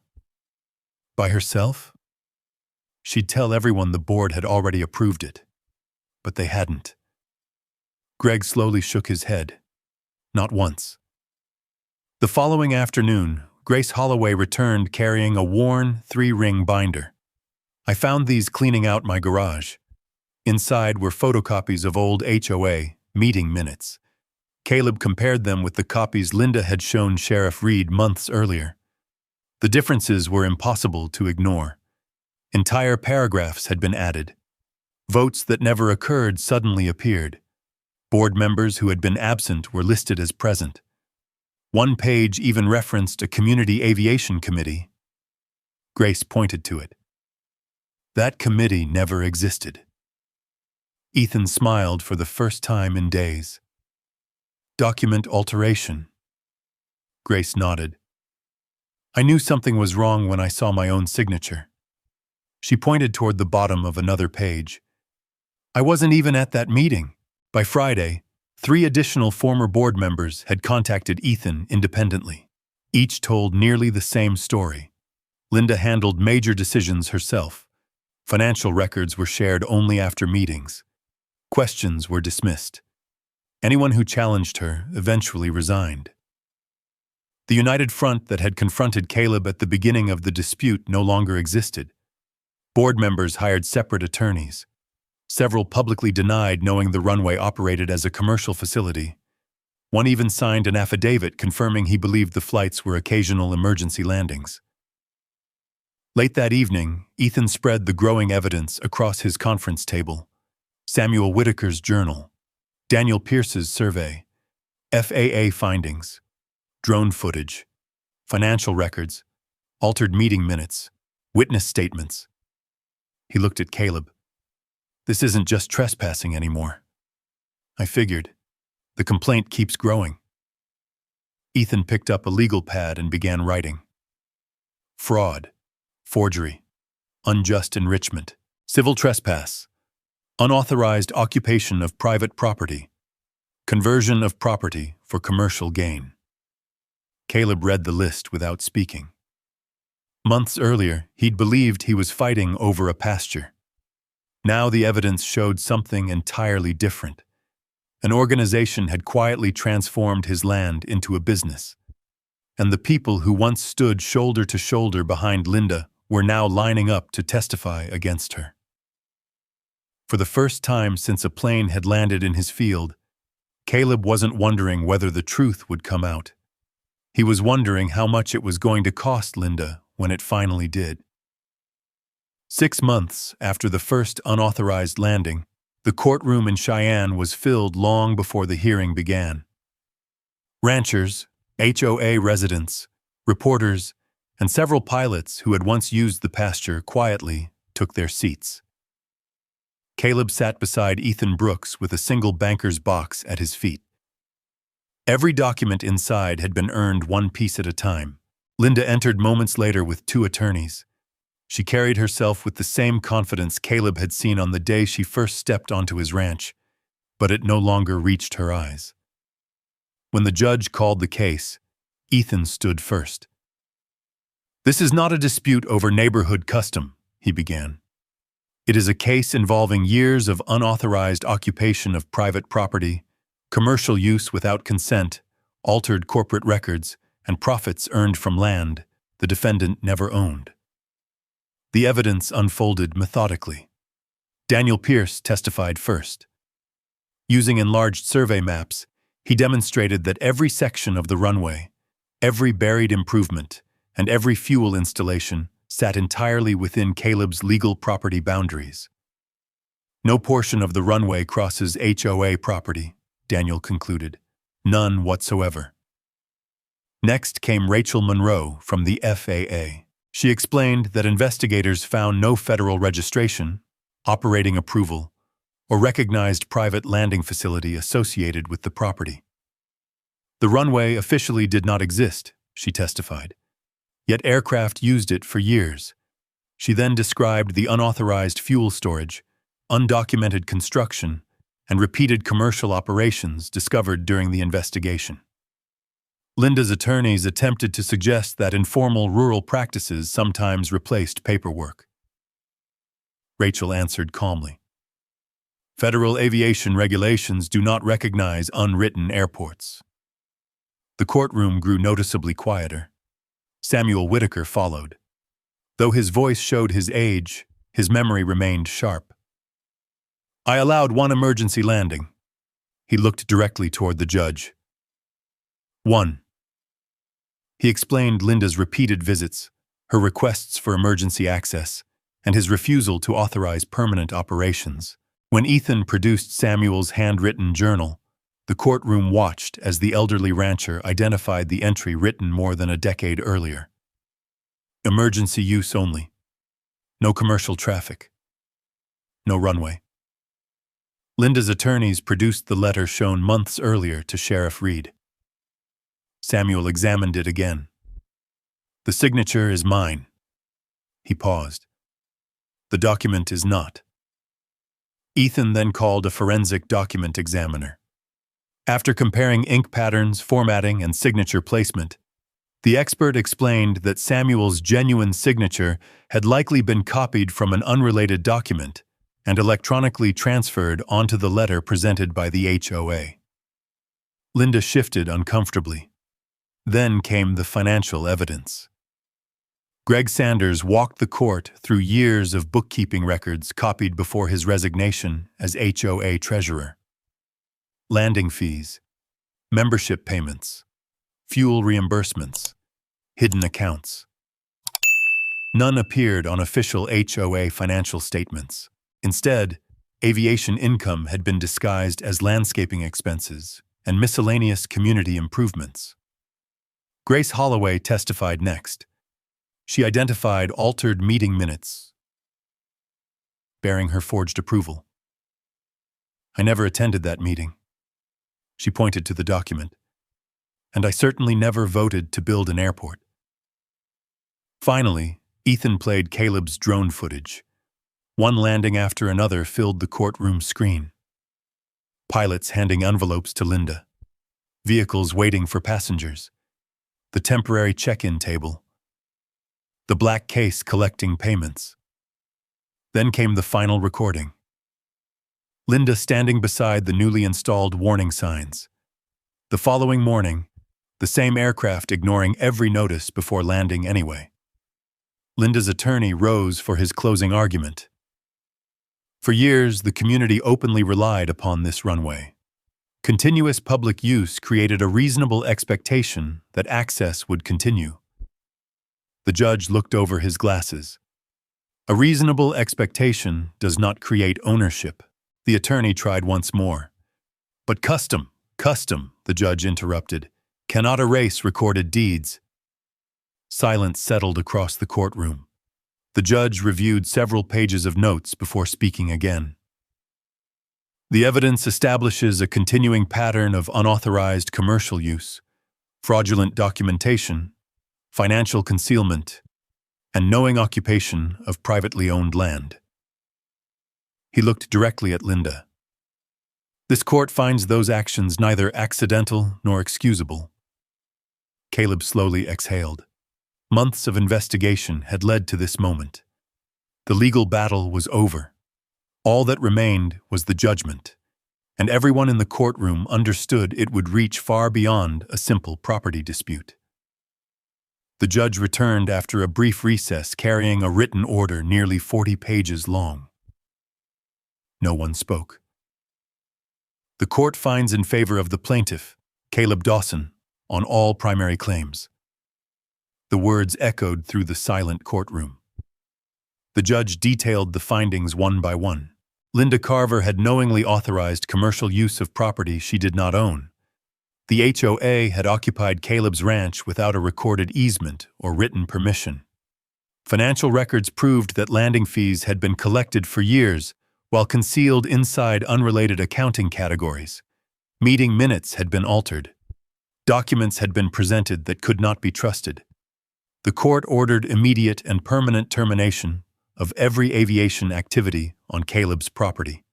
By herself? She'd tell everyone the board had already approved it. But they hadn't. Greg slowly shook his head. Not once. The following afternoon, Grace Holloway returned carrying a worn 3-ring binder. I found these cleaning out my garage. Inside were photocopies of old HOA meeting minutes. Caleb compared them with the copies Linda had shown Sheriff Reed months earlier. The differences were impossible to ignore. Entire paragraphs had been added. Votes that never occurred suddenly appeared. Board members who had been absent were listed as present. One page even referenced a community aviation committee. Grace pointed to it. That committee never existed. Ethan smiled for the first time in days. Document alteration. Grace nodded. I knew something was wrong when I saw my own signature. She pointed toward the bottom of another page. I wasn't even at that meeting. By Friday, 3 additional former board members had contacted Ethan independently. Each told nearly the same story. Linda handled major decisions herself. Financial records were shared only after meetings. Questions were dismissed. Anyone who challenged her eventually resigned. The united front that had confronted Caleb at the beginning of the dispute no longer existed. Board members hired separate attorneys. Several publicly denied knowing the runway operated as a commercial facility. One even signed an affidavit confirming he believed the flights were occasional emergency landings. Late that evening, Ethan spread the growing evidence across his conference table. Samuel Whitaker's journal, Daniel Pierce's survey, FAA findings, drone footage, financial records, altered meeting minutes, witness statements. He looked at Caleb. This isn't just trespassing anymore. I figured. The complaint keeps growing. Ethan picked up a legal pad and began writing. Fraud, forgery, unjust enrichment, civil trespass, unauthorized occupation of private property, conversion of property for commercial gain. Caleb read the list without speaking. Months earlier, he'd believed he was fighting over a pasture. Now the evidence showed something entirely different. An organization had quietly transformed his land into a business. And the people who once stood shoulder to shoulder behind Linda were now lining up to testify against her. For the first time since a plane had landed in his field, Caleb wasn't wondering whether the truth would come out. He was wondering how much it was going to cost Linda when it finally did. 6 months after the first unauthorized landing, the courtroom in Cheyenne was filled long before the hearing began. Ranchers, HOA residents, reporters, and several pilots who had once used the pasture quietly took their seats. Caleb sat beside Ethan Brooks with a single banker's box at his feet. Every document inside had been earned one piece at a time. Linda entered moments later with 2 attorneys. She carried herself with the same confidence Caleb had seen on the day she first stepped onto his ranch, but it no longer reached her eyes. When the judge called the case, Ethan stood first. This is not a dispute over neighborhood custom, he began. It is a case involving years of unauthorized occupation of private property, commercial use without consent, altered corporate records, and profits earned from land the defendant never owned. The evidence unfolded methodically. Daniel Pierce testified first. Using enlarged survey maps, he demonstrated that every section of the runway, every buried improvement, and every fuel installation sat entirely within Caleb's legal property boundaries. No portion of the runway crosses HOA property, Daniel concluded. None whatsoever. Next came Rachel Monroe from the FAA. She explained that investigators found no federal registration, operating approval, or recognized private landing facility associated with the property. The runway officially did not exist, she testified, yet aircraft used it for years. She then described the unauthorized fuel storage, undocumented construction, and repeated commercial operations discovered during the investigation. Linda's attorneys attempted to suggest that informal rural practices sometimes replaced paperwork. Rachel answered calmly. Federal aviation regulations do not recognize unwritten airports. The courtroom grew noticeably quieter. Samuel Whitaker followed. Though his voice showed his age, his memory remained sharp. I allowed 1 emergency landing. He looked directly toward the judge. 1. He explained Linda's repeated visits, her requests for emergency access, and his refusal to authorize permanent operations. When Ethan produced Samuel's handwritten journal, the courtroom watched as the elderly rancher identified the entry written more than a decade earlier. Emergency use only. No commercial traffic. No runway. Linda's attorneys produced the letter shown months earlier to Sheriff Reed. Samuel examined it again. The signature is mine. He paused. The document is not. Ethan then called a forensic document examiner. After comparing ink patterns, formatting, and signature placement, the expert explained that Samuel's genuine signature had likely been copied from an unrelated document and electronically transferred onto the letter presented by the HOA. Linda shifted uncomfortably. Then came the financial evidence. Greg Sanders walked the court through years of bookkeeping records copied before his resignation as HOA treasurer. Landing fees, membership payments, fuel reimbursements, hidden accounts. None appeared on official HOA financial statements. Instead, aviation income had been disguised as landscaping expenses and miscellaneous community improvements. Grace Holloway testified next. She identified altered meeting minutes, bearing her forged approval. I never attended that meeting. She pointed to the document. And I certainly never voted to build an airport. Finally, Ethan played Caleb's drone footage. One landing after another filled the courtroom screen. Pilots handing envelopes to Linda. Vehicles waiting for passengers. The temporary check-in table. The black case collecting payments. Then came the final recording. Linda standing beside the newly installed warning signs. The following morning, the same aircraft ignoring every notice before landing anyway. Linda's attorney rose for his closing argument. For years, the community openly relied upon this runway. Continuous public use created a reasonable expectation that access would continue. The judge looked over his glasses. A reasonable expectation does not create ownership. The attorney tried once more. But custom, the judge interrupted, cannot erase recorded deeds. Silence settled across the courtroom. The judge reviewed several pages of notes before speaking again. The evidence establishes a continuing pattern of unauthorized commercial use, fraudulent documentation, financial concealment, and knowing occupation of privately owned land. He looked directly at Linda. This court finds those actions neither accidental nor excusable. Caleb slowly exhaled. Months of investigation had led to this moment. The legal battle was over. All that remained was the judgment, and everyone in the courtroom understood it would reach far beyond a simple property dispute. The judge returned after a brief recess carrying a written order nearly 40 pages long. No one spoke. The court finds in favor of the plaintiff, Caleb Dawson, on all primary claims. The words echoed through the silent courtroom. The judge detailed the findings one by one. Linda Carver had knowingly authorized commercial use of property she did not own. The HOA had occupied Caleb's ranch without a recorded easement or written permission. Financial records proved that landing fees had been collected for years while concealed inside unrelated accounting categories. Meeting minutes had been altered. Documents had been presented that could not be trusted. The court ordered immediate and permanent termination of every aviation activity on Caleb's property.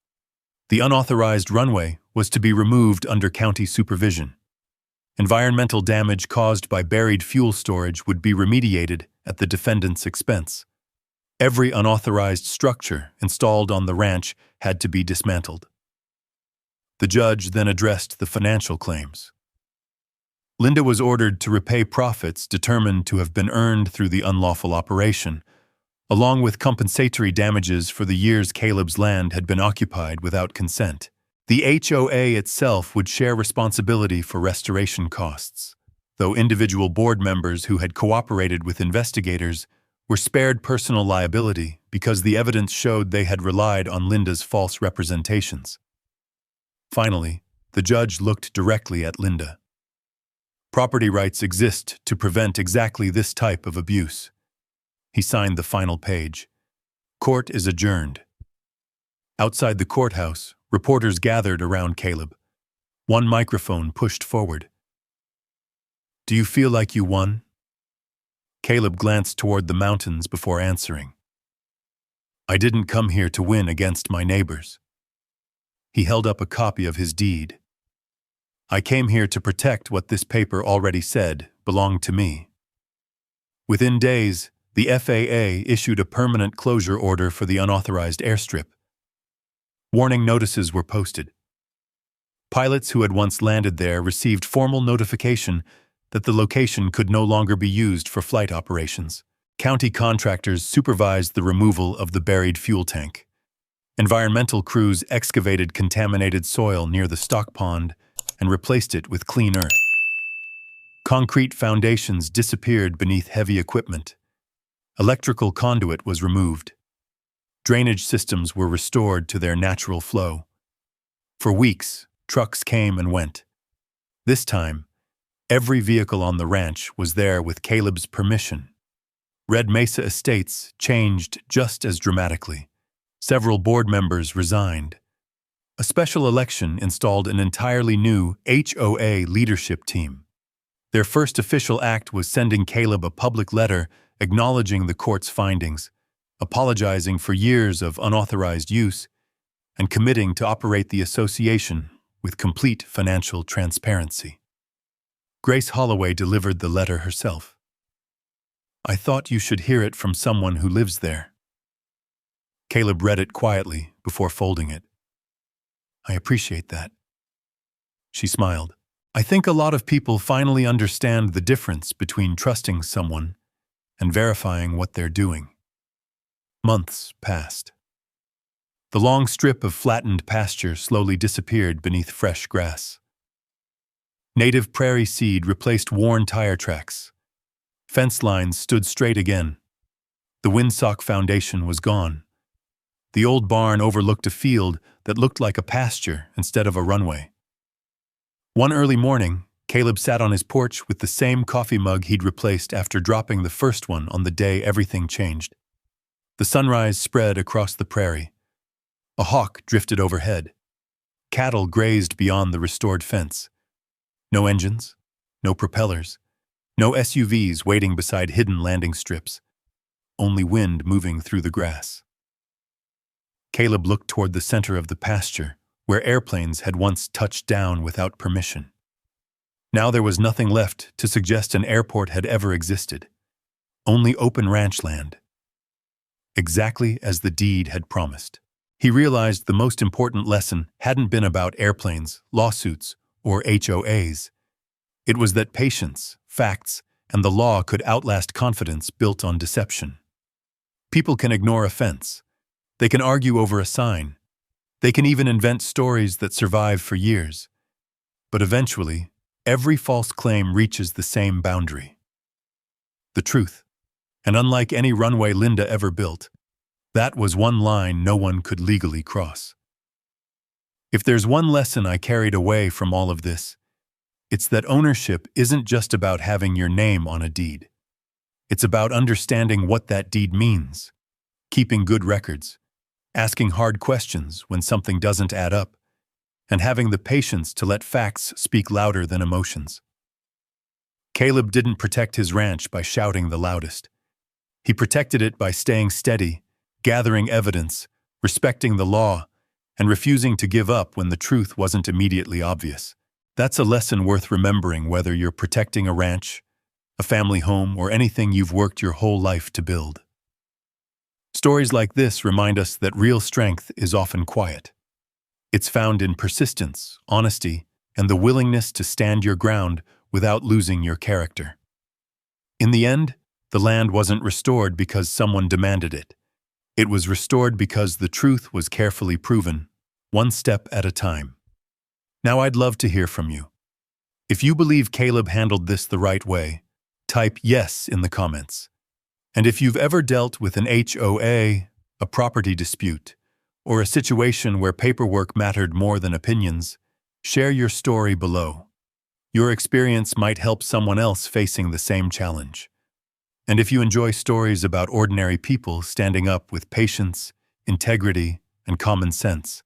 The unauthorized runway was to be removed under county supervision. Environmental damage caused by buried fuel storage would be remediated at the defendant's expense. Every unauthorized structure installed on the ranch had to be dismantled. The judge then addressed the financial claims. Linda was ordered to repay profits determined to have been earned through the unlawful operation, along with compensatory damages for the years Caleb's land had been occupied without consent. The HOA itself would share responsibility for restoration costs, though individual board members who had cooperated with investigators were spared personal liability because the evidence showed they had relied on Linda's false representations. Finally, the judge looked directly at Linda. Property rights exist to prevent exactly this type of abuse. He signed the final page. Court is adjourned. Outside the courthouse, reporters gathered around Caleb. One microphone pushed forward. "Do you feel like you won?" Caleb glanced toward the mountains before answering. "I didn't come here to win against my neighbors." He held up a copy of his deed. "I came here to protect what this paper already said belonged to me." Within days, the FAA issued a permanent closure order for the unauthorized airstrip. Warning notices were posted. Pilots who had once landed there received formal notification that the location could no longer be used for flight operations. County contractors supervised the removal of the buried fuel tank. Environmental crews excavated contaminated soil near the stock pond and replaced it with clean earth. Concrete foundations disappeared beneath heavy equipment. Electrical conduit was removed. Drainage systems were restored to their natural flow. For weeks, trucks came and went. This time, every vehicle on the ranch was there with Caleb's permission. Red Mesa Estates changed just as dramatically. Several board members resigned. A special election installed an entirely new HOA leadership team. Their first official act was sending Caleb a public letter acknowledging the court's findings, apologizing for years of unauthorized use, and committing to operate the association with complete financial transparency. Grace Holloway delivered the letter herself. "I thought you should hear it from someone who lives there." Caleb read it quietly before folding it. "I appreciate that." She smiled. "I think a lot of people finally understand the difference between trusting someone and verifying what they're doing." Months passed. The long strip of flattened pasture slowly disappeared beneath fresh grass. Native prairie seed replaced worn tire tracks. Fence lines stood straight again. The windsock foundation was gone. The old barn overlooked a field that looked like a pasture instead of a runway. One early morning, Caleb sat on his porch with the same coffee mug he'd replaced after dropping the first one on the day everything changed. The sunrise spread across the prairie. A hawk drifted overhead. Cattle grazed beyond the restored fence. No engines, no propellers, no SUVs waiting beside hidden landing strips. Only wind moving through the grass. Caleb looked toward the center of the pasture, where airplanes had once touched down without permission. Now there was nothing left to suggest an airport had ever existed. Only open ranch land. Exactly as the deed had promised. He realized the most important lesson hadn't been about airplanes, lawsuits, or HOAs. It was that patience, facts, and the law could outlast confidence built on deception. People can ignore a fence. They can argue over a sign. They can even invent stories that survive for years. But eventually, every false claim reaches the same boundary. The truth. And unlike any runway Linda ever built, that was one line no one could legally cross. If there's one lesson I carried away from all of this, it's that ownership isn't just about having your name on a deed. It's about understanding what that deed means, keeping good records, asking hard questions when something doesn't add up, and having the patience to let facts speak louder than emotions. Caleb didn't protect his ranch by shouting the loudest. He protected it by staying steady, gathering evidence, respecting the law, and refusing to give up when the truth wasn't immediately obvious. That's a lesson worth remembering whether you're protecting a ranch, a family home, or anything you've worked your whole life to build. Stories like this remind us that real strength is often quiet. It's found in persistence, honesty, and the willingness to stand your ground without losing your character. In the end, the land wasn't restored because someone demanded it. It was restored because the truth was carefully proven, one step at a time. Now I'd love to hear from you. If you believe Caleb handled this the right way, type yes in the comments. And if you've ever dealt with an HOA, a property dispute, or a situation where paperwork mattered more than opinions, share your story below. Your experience might help someone else facing the same challenge. And if you enjoy stories about ordinary people standing up with patience, integrity, and common sense,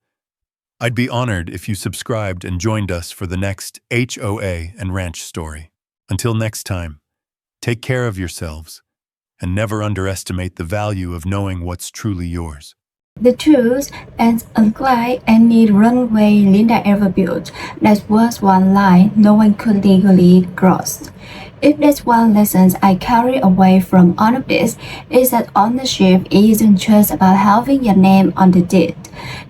I'd be honored if you subscribed and joined us for the next HOA and ranch story. Until next time, take care of yourselves and never underestimate the value of knowing what's truly yours. The truth is unlike any runway Linda ever built, that was one line no one could legally cross. If there's one lesson I carry away from all of this, is that ownership isn't just about having your name on the deed.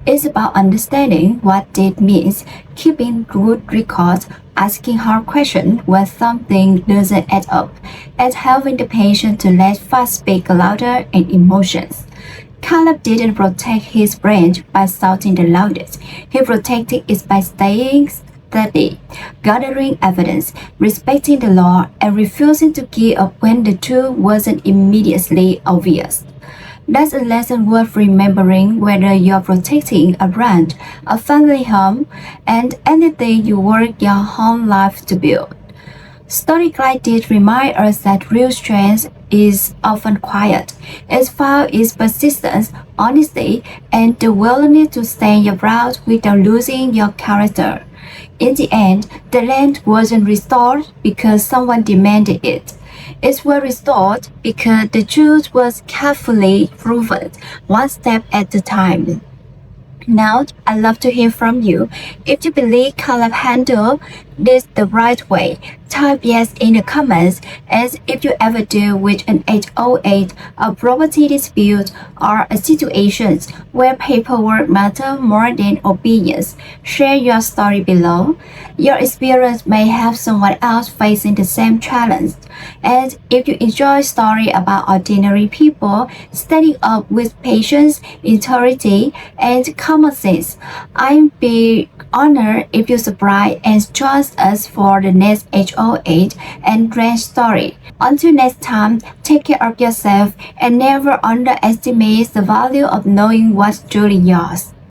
It's about understanding what deed means, keeping good records, asking hard questions when something doesn't add up, and having the patience to let facts speak louder than emotions. Caleb didn't protect his branch by shouting the loudest. He protected it by staying steady, gathering evidence, respecting the law, and refusing to give up when the truth wasn't immediately obvious. That's a lesson worth remembering whether you're protecting a brand, a family home, and anything you work your whole life to build. Stories like this remind us that real strength is often quiet. Its found is persistence, honesty, and the willingness to stand your ground without losing your character. In the end, the land wasn't restored because someone demanded it. It was restored because the truth was carefully proven, one step at a time. Now, I'd love to hear from you. If you believe Caleb handled this the right way, type yes in the comments. As if you ever deal with an HOA, a property dispute, or a situation where paperwork matter more than opinions, share your story below. Your experience may have someone else facing the same challenge. And if you enjoy stories about ordinary people standing up with patience, integrity, and common sense, I'd be honored if you subscribe and join us for the next HO8 and ranch story. Until next time, take care of yourself and never underestimate the value of knowing what's truly yours.